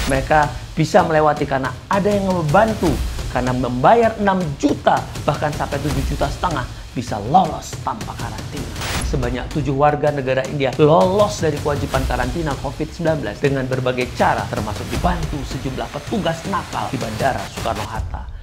Mereka bisa melewati karena ada yang membantu, karena membayar 6 juta bahkan sampai 7,5 juta bisa lolos tanpa karantina. Sebanyak 7 warga negara India lolos dari kewajiban karantina COVID-19 dengan berbagai cara, termasuk dibantu sejumlah petugas nakal di Bandara Soekarno-Hatta.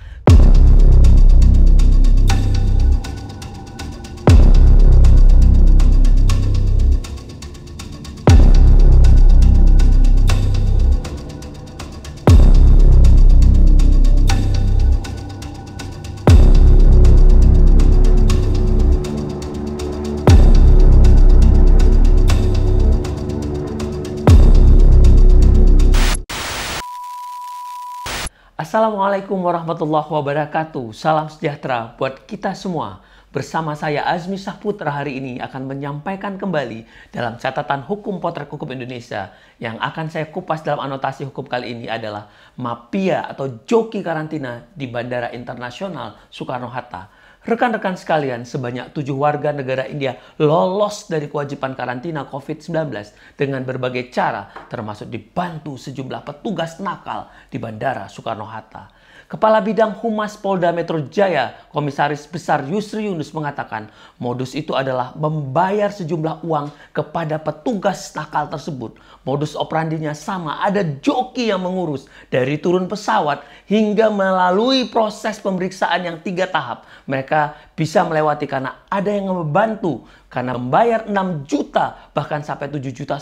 Assalamualaikum warahmatullahi wabarakatuh. Salam sejahtera buat kita semua. Bersama saya Azmi Saputra hari ini akan menyampaikan kembali dalam catatan hukum Potret Hukum Indonesia. Yang akan saya kupas dalam anotasi hukum kali ini adalah mafia atau joki karantina di Bandara Internasional Soekarno-Hatta. Rekan-rekan sekalian, sebanyak 7 warga negara India lolos dari kewajiban karantina COVID-19 dengan berbagai cara, termasuk dibantu sejumlah petugas nakal di Bandara Soekarno-Hatta. Kepala Bidang Humas Polda Metro Jaya, Komisaris Besar Yusri Yunus mengatakan modus itu adalah membayar sejumlah uang kepada petugas nakal tersebut. Modus operandinya sama, ada joki yang mengurus dari turun pesawat hingga melalui proses pemeriksaan yang 3 tahap. Mereka bisa melewati karena ada yang membantu, karena membayar 6 juta bahkan sampai 7,5 juta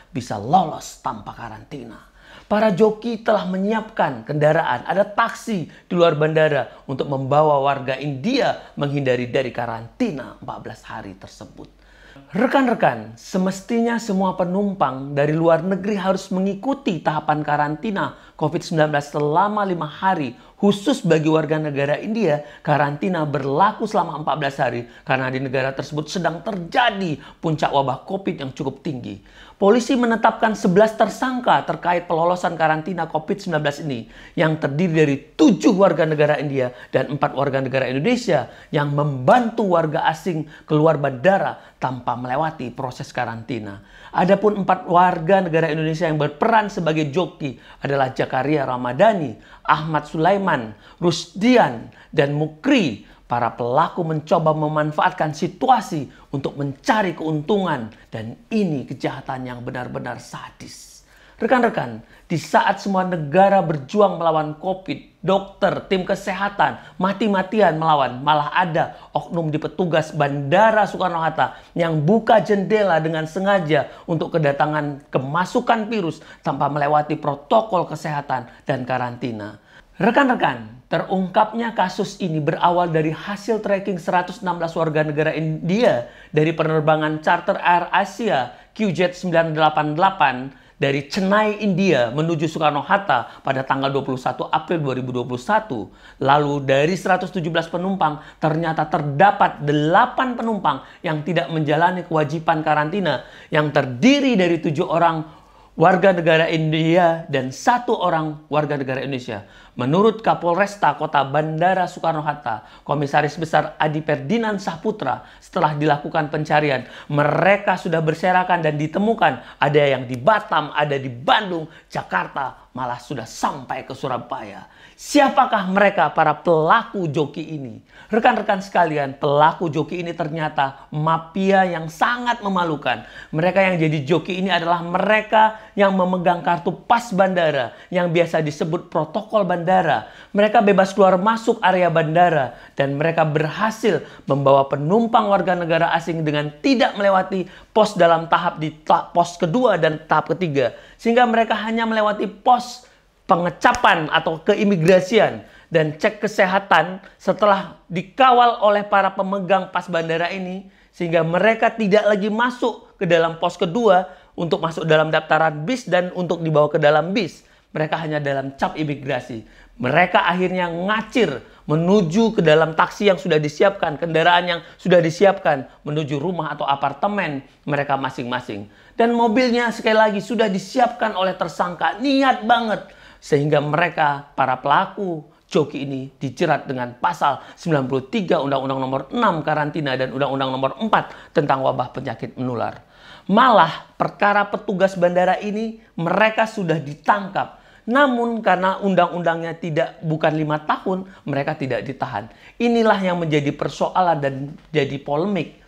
bisa lolos tanpa karantina. Para joki telah menyiapkan kendaraan, ada taksi di luar bandara untuk membawa warga India menghindari dari karantina 14 hari tersebut. Rekan-rekan, semestinya semua penumpang dari luar negeri harus mengikuti tahapan karantina COVID-19 selama 5 hari. Khusus bagi warga negara India, karantina berlaku selama 14 hari karena di negara tersebut sedang terjadi puncak wabah COVID yang cukup tinggi. Polisi menetapkan 11 tersangka terkait pelolosan karantina COVID-19 ini yang terdiri dari 7 warga negara India dan 4 warga negara Indonesia yang membantu warga asing keluar bandara tanpa melewati proses karantina. Adapun 4 warga negara Indonesia yang berperan sebagai joki adalah Jakaria Ramadhani, Ahmad Sulaiman, Rusdian, dan Mukri. Para pelaku mencoba memanfaatkan situasi untuk mencari keuntungan dan ini kejahatan yang benar-benar sadis. Rekan-rekan, di saat semua negara berjuang melawan COVID, dokter, tim kesehatan mati-matian melawan, malah ada oknum di petugas Bandara Soekarno-Hatta yang buka jendela dengan sengaja untuk kedatangan kemasukan virus tanpa melewati protokol kesehatan dan karantina. Rekan-rekan, terungkapnya kasus ini berawal dari hasil tracking 116 warga negara India dari penerbangan charter Air Asia QZ988 dari Chennai, India menuju Soekarno-Hatta pada tanggal 21 April 2021. Lalu dari 117 penumpang ternyata terdapat 8 penumpang yang tidak menjalani kewajiban karantina yang terdiri dari 7 orang warga negara India dan 1 orang warga negara Indonesia. Menurut Kapolresta Kota Bandara Soekarno-Hatta, Komisaris Besar Adi Ferdinand Saputra, setelah dilakukan pencarian, mereka sudah berserakan dan ditemukan. Ada yang di Batam, ada di Bandung, Jakarta, malah sudah sampai ke Surabaya. Siapakah mereka para pelaku joki ini? Rekan-rekan sekalian, pelaku joki ini ternyata mafia yang sangat memalukan. Mereka yang jadi joki ini adalah mereka yang memegang kartu pas bandara yang biasa disebut protokol bandara. Mereka bebas keluar masuk area bandara dan mereka berhasil membawa penumpang warga negara asing dengan tidak melewati pos dalam tahap di pos kedua dan tahap ketiga. Sehingga mereka hanya melewati pos pengecapan atau keimigrasian dan cek kesehatan setelah dikawal oleh para pemegang pas bandara ini, sehingga mereka tidak lagi masuk ke dalam pos kedua untuk masuk dalam daftaran bis dan untuk dibawa ke dalam bis. Mereka hanya dalam cap imigrasi. Mereka akhirnya ngacir menuju ke dalam taksi yang sudah disiapkan, kendaraan yang sudah disiapkan menuju rumah atau apartemen mereka masing-masing. Dan mobilnya sekali lagi sudah disiapkan oleh tersangka, niat banget. Sehingga mereka, para pelaku joki ini dijerat dengan pasal 93 Undang-Undang Nomor 6 Karantina dan Undang-Undang Nomor 4 tentang wabah penyakit menular. Malah perkara petugas bandara ini mereka sudah ditangkap Namun karena undang-undangnya bukan 5 tahun, mereka tidak ditahan. Inilah yang menjadi persoalan dan jadi polemik.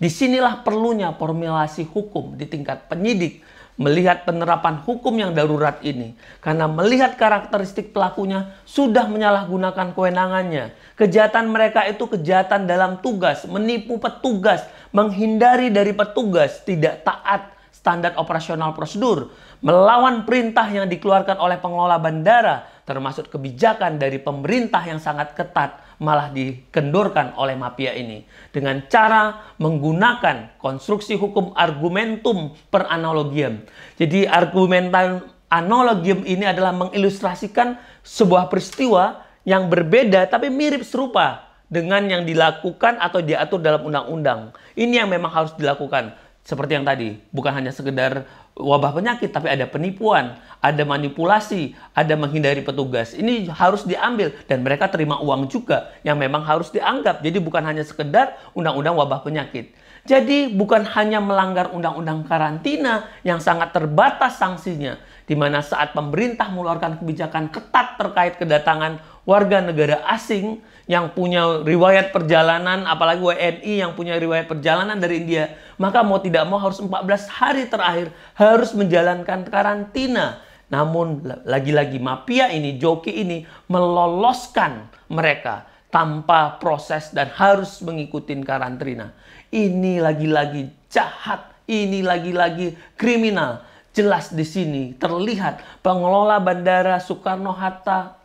Disinilah perlunya formulasi hukum di tingkat penyidik melihat penerapan hukum yang darurat ini. Karena melihat karakteristik pelakunya sudah menyalahgunakan kewenangannya. Kejahatan mereka itu kejahatan dalam tugas, menipu petugas, menghindari dari petugas, tidak taat standar operasional prosedur, melawan perintah yang dikeluarkan oleh pengelola bandara, termasuk kebijakan dari pemerintah yang sangat ketat, malah dikendorkan oleh mafia ini. Dengan cara menggunakan konstruksi hukum argumentum per analogiam. Jadi argumentum analogium ini adalah mengilustrasikan sebuah peristiwa yang berbeda tapi mirip serupa dengan yang dilakukan atau diatur dalam undang-undang. Ini yang memang harus dilakukan. Seperti yang tadi, bukan hanya sekedar wabah penyakit, tapi ada penipuan, ada manipulasi, ada menghindari petugas. Ini harus diambil dan mereka terima uang juga yang memang harus dianggap. Jadi bukan hanya sekedar undang-undang wabah penyakit. Jadi bukan hanya melanggar undang-undang karantina yang sangat terbatas sanksinya, di mana saat pemerintah mengeluarkan kebijakan ketat terkait kedatangan warga negara asing yang punya riwayat perjalanan, apalagi WNI yang punya riwayat perjalanan dari India, maka mau tidak mau harus 14 hari terakhir harus menjalankan karantina. Namun lagi-lagi mafia ini, joki ini meloloskan mereka tanpa proses dan harus mengikuti karantina. Ini lagi-lagi jahat, ini lagi-lagi kriminal. Jelas di sini terlihat pengelola Bandara Soekarno-Hatta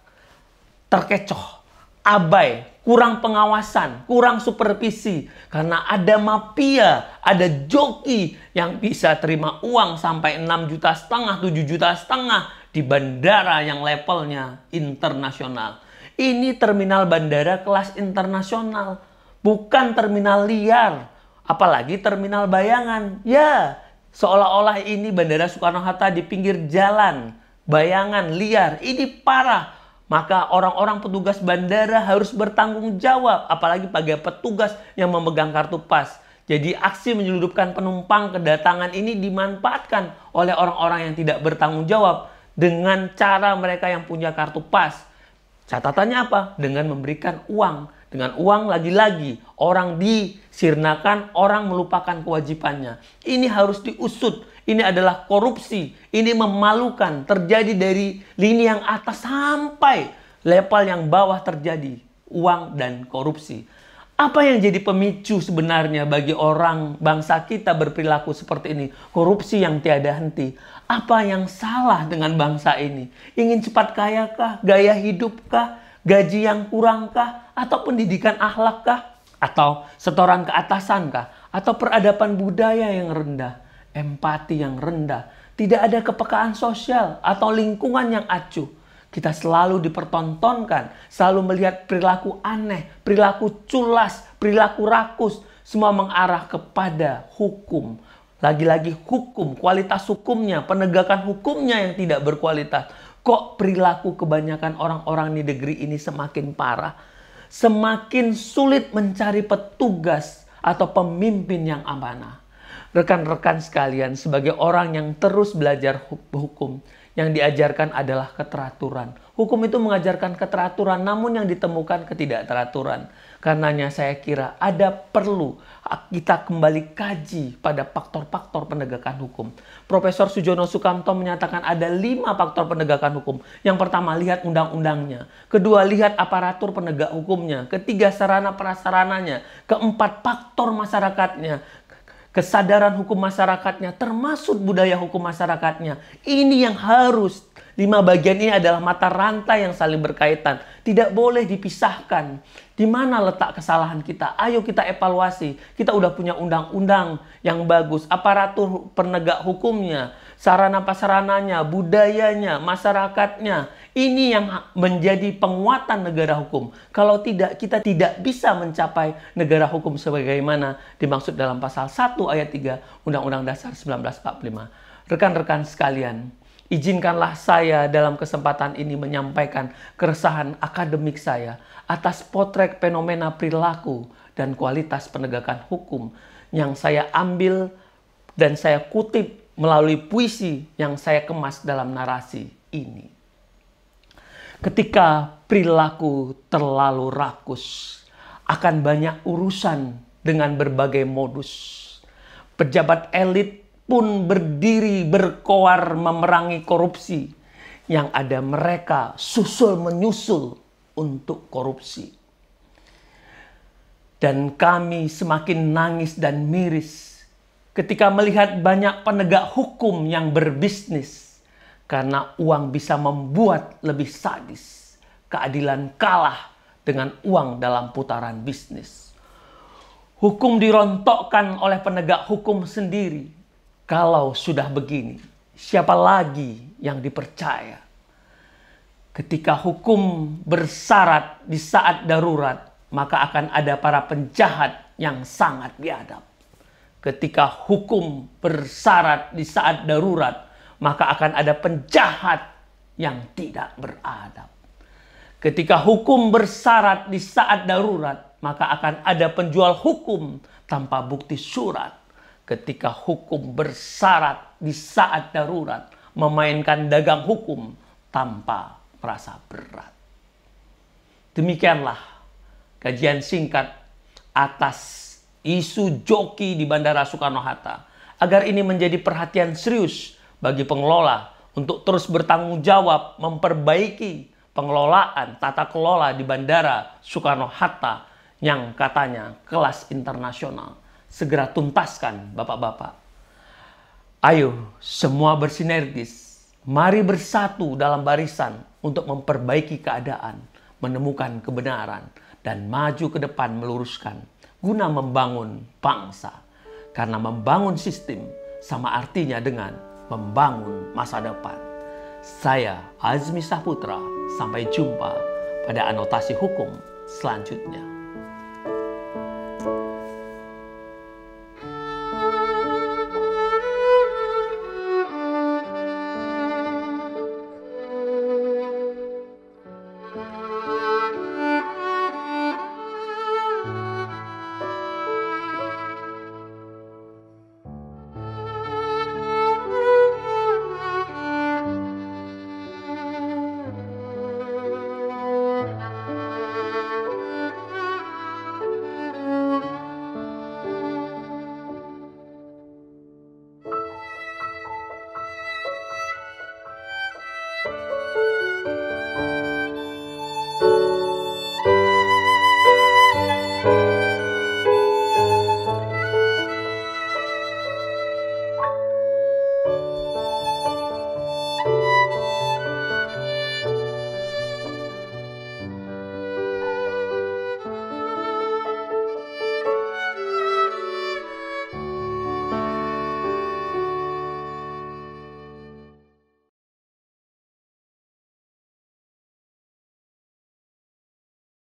terkecoh, abai, kurang pengawasan, kurang supervisi. Karena ada mafia, ada joki yang bisa terima uang sampai 6,5 juta, 7,5 juta di bandara yang levelnya internasional. Ini terminal bandara kelas internasional, bukan terminal liar, apalagi terminal bayangan. Ya, seolah-olah ini Bandara Soekarno-Hatta di pinggir jalan, bayangan liar. Ini parah. Maka orang-orang petugas bandara harus bertanggung jawab, apalagi bagi petugas yang memegang kartu pas. Jadi aksi menyelundupkan penumpang kedatangan ini dimanfaatkan oleh orang-orang yang tidak bertanggung jawab dengan cara mereka yang punya kartu pas. Catatannya apa? Dengan memberikan uang. Dengan uang lagi-lagi orang disirnakan, orang melupakan kewajibannya. Ini harus diusut. Ini adalah korupsi. Ini memalukan. Terjadi dari lini yang atas sampai level yang bawah terjadi uang dan korupsi. Apa yang jadi pemicu sebenarnya bagi orang bangsa kita berperilaku seperti ini? Korupsi yang tiada henti. Apa yang salah dengan bangsa ini? Ingin cepat kaya kah? Gaya hidup kah? Gaji yang kurang kah? Atau pendidikan akhlak kah? Atau setoran keatasan kah? Atau peradaban budaya yang rendah? Empati yang rendah? Tidak ada kepekaan sosial atau lingkungan yang acuh? Kita selalu dipertontonkan, selalu melihat perilaku aneh, perilaku culas, perilaku rakus. Semua mengarah kepada hukum. Lagi-lagi hukum, kualitas hukumnya, penegakan hukumnya yang tidak berkualitas. Kok perilaku kebanyakan orang-orang di negeri ini semakin parah? Semakin sulit mencari petugas atau pemimpin yang amanah. Rekan-rekan sekalian, sebagai orang yang terus belajar hukum, yang diajarkan adalah keteraturan. Hukum itu mengajarkan keteraturan, namun yang ditemukan ketidakteraturan. Karenanya saya kira ada perlu kita kembali kaji pada faktor-faktor penegakan hukum. Profesor Sujono Sukamto menyatakan ada 5 faktor penegakan hukum. Yang pertama, lihat undang-undangnya. Kedua, lihat aparatur penegak hukumnya. Ketiga, sarana prasarananya. Keempat, faktor masyarakatnya. Kesadaran hukum masyarakatnya, termasuk budaya hukum masyarakatnya. Ini yang harus. 5 bagian ini adalah mata rantai yang saling berkaitan. Tidak boleh dipisahkan. Di mana letak kesalahan kita? Ayo kita evaluasi. Kita udah punya undang-undang yang bagus. Aparatur penegak hukumnya, sarana prasarananya, budayanya, masyarakatnya. Ini yang menjadi penguatan negara hukum. Kalau tidak, kita tidak bisa mencapai negara hukum sebagaimana dimaksud dalam pasal 1 ayat 3 Undang-Undang Dasar 1945. Rekan-rekan sekalian, izinkanlah saya dalam kesempatan ini menyampaikan keresahan akademik saya atas potret fenomena perilaku dan kualitas penegakan hukum yang saya ambil dan saya kutip melalui puisi yang saya kemas dalam narasi ini. Ketika perilaku terlalu rakus, akan banyak urusan dengan berbagai modus. Pejabat elit pun berdiri berkoar memerangi korupsi. Yang ada mereka susul menyusul untuk korupsi. Dan kami semakin nangis dan miris ketika melihat banyak penegak hukum yang berbisnis karena uang bisa membuat lebih sadis. Keadilan kalah dengan uang dalam putaran bisnis. Hukum dirontokkan oleh penegak hukum sendiri. Kalau sudah begini, siapa lagi yang dipercaya? Ketika hukum bersyarat di saat darurat, maka akan ada para penjahat yang sangat biadab. Ketika hukum bersyarat di saat darurat, maka akan ada penjahat yang tidak beradab. Ketika hukum bersyarat di saat darurat, maka akan ada penjual hukum tanpa bukti surat. Ketika hukum bersyarat di saat darurat, memainkan dagang hukum tanpa merasa berat. Demikianlah kajian singkat atas isu joki di Bandara Soekarno-Hatta. Agar ini menjadi perhatian serius bagi pengelola untuk terus bertanggung jawab memperbaiki pengelolaan tata kelola di Bandara Soekarno-Hatta yang katanya kelas internasional. Segera tuntaskan, Bapak-Bapak. Ayo semua bersinergis. Mari bersatu dalam barisan untuk memperbaiki keadaan, menemukan kebenaran, dan maju ke depan meluruskan guna membangun bangsa. Karena membangun sistem sama artinya dengan membangun masa depan. Saya Azmi Saputra, sampai jumpa pada anotasi hukum selanjutnya.